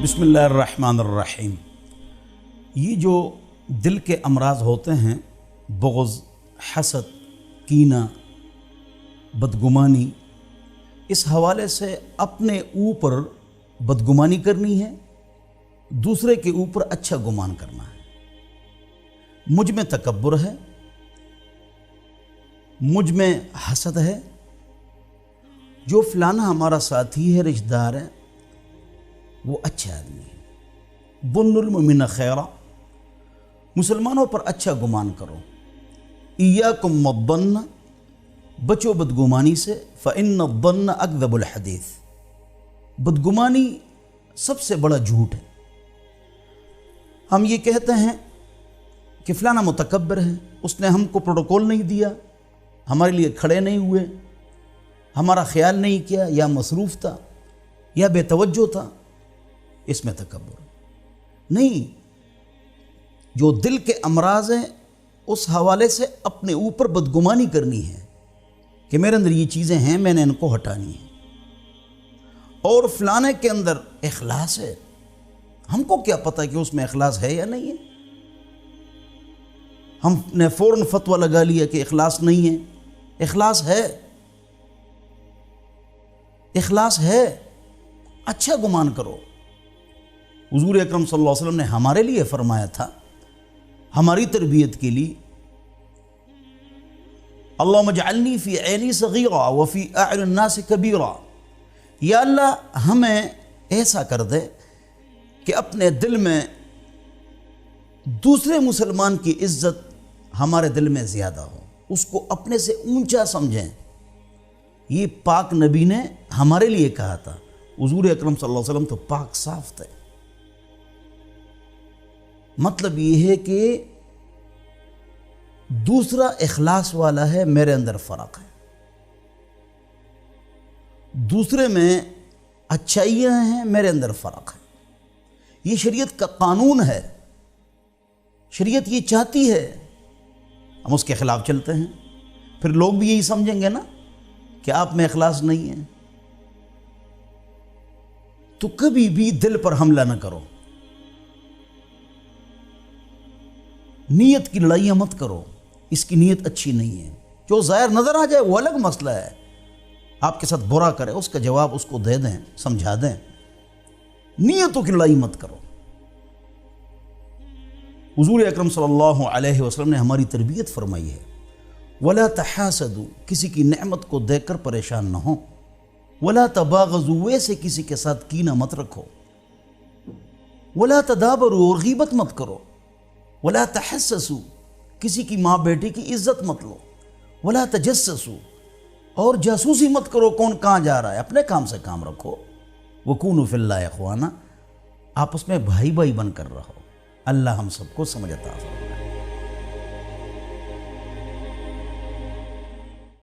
بسم اللہ الرحمن الرحیم۔ یہ جو دل کے امراض ہوتے ہیں، بغض، حسد، کینہ، بدگمانی، اس حوالے سے اپنے اوپر بدگمانی کرنی ہے، دوسرے کے اوپر اچھا گمان کرنا ہے۔ مجھ میں تکبر ہے، مجھ میں حسد ہے، جو فلانا ہمارا ساتھی ہے، رشتہ دار ہے، وہ اچھا آدمی ہے۔ بن المؤمن خیرا، مسلمانوں پر اچھا گمان کرو۔ ایاکم والظن، بچو بدگمانی سے، فإن الظن اکذب الحدیث، بدگمانی سب سے بڑا جھوٹ ہے۔ ہم یہ کہتے ہیں کہ فلانا متکبر ہے، اس نے ہم کو پروٹوکول نہیں دیا، ہمارے لیے کھڑے نہیں ہوئے، ہمارا خیال نہیں کیا، یا مصروف تھا یا بے توجہ تھا، اس میں تکبر نہیں۔ جو دل کے امراض ہیں اس حوالے سے اپنے اوپر بدگمانی کرنی ہے کہ میرے اندر یہ چیزیں ہیں، میں نے ان کو ہٹانی ہے۔ اور فلانے کے اندر اخلاص ہے، ہم کو کیا پتہ کہ اس میں اخلاص ہے یا نہیں ہے؟ ہم نے فوراً فتویٰ لگا لیا کہ اخلاص نہیں ہے۔ اخلاص ہے، اخلاص ہے، اچھا گمان کرو۔ حضور اکرم صلی اللہ علیہ وسلم نے ہمارے لیے فرمایا تھا، ہماری تربیت کے لیے، اللہم اجعلنی فی عینی صغیرا وفی اعین الناس کبیرا، یا اللہ ہمیں ایسا کر دے کہ اپنے دل میں دوسرے مسلمان کی عزت ہمارے دل میں زیادہ ہو، اس کو اپنے سے اونچا سمجھیں۔ یہ پاک نبی نے ہمارے لیے کہا تھا۔ حضور اکرم صلی اللہ علیہ وسلم تو پاک صاف تھے۔ مطلب یہ ہے کہ دوسرا اخلاص والا ہے، میرے اندر فرق ہے، دوسرے میں اچھائیاں ہیں، میرے اندر فرق ہے۔ یہ شریعت کا قانون ہے، شریعت یہ چاہتی ہے، ہم اس کے خلاف چلتے ہیں، پھر لوگ بھی یہی سمجھیں گے نا کہ آپ میں اخلاص نہیں ہے۔ تو کبھی بھی دل پر حملہ نہ کرو، نیت کی لڑائیاں مت کرو، اس کی نیت اچھی نہیں ہے۔ جو ظاہر نظر آ جائے وہ الگ مسئلہ ہے، آپ کے ساتھ برا کرے اس کا جواب اس کو دے دیں، سمجھا دیں، نیتوں کی لڑائی مت کرو۔ حضور اکرم صلی اللہ علیہ وسلم نے ہماری تربیت فرمائی ہے، وَلَا تَحَاسَدُوا، کسی کی نعمت کو دیکھ کر پریشان نہ ہو، وَلَا تَبَاغَضُوا، ویسے کسی کے ساتھ کینہ مت رکھو، وَلَا تَدَابَرُوا، اور غیبت مت کرو، وَلَا تَحَسَّسُوا، کسی کی ماں بیٹی کی عزت مت لو، وَلَا تَجَسَّسُوا، اور جاسوسی مت کرو کون کہاں جا رہا ہے، اپنے کام سے کام رکھو۔ وَكُونُوا فِي اللَّهِ إِخْوَانًا، آپس میں بھائی بھائی بن کر رہو۔ اللہ ہم سب کو سمجھ عطا فرمائے۔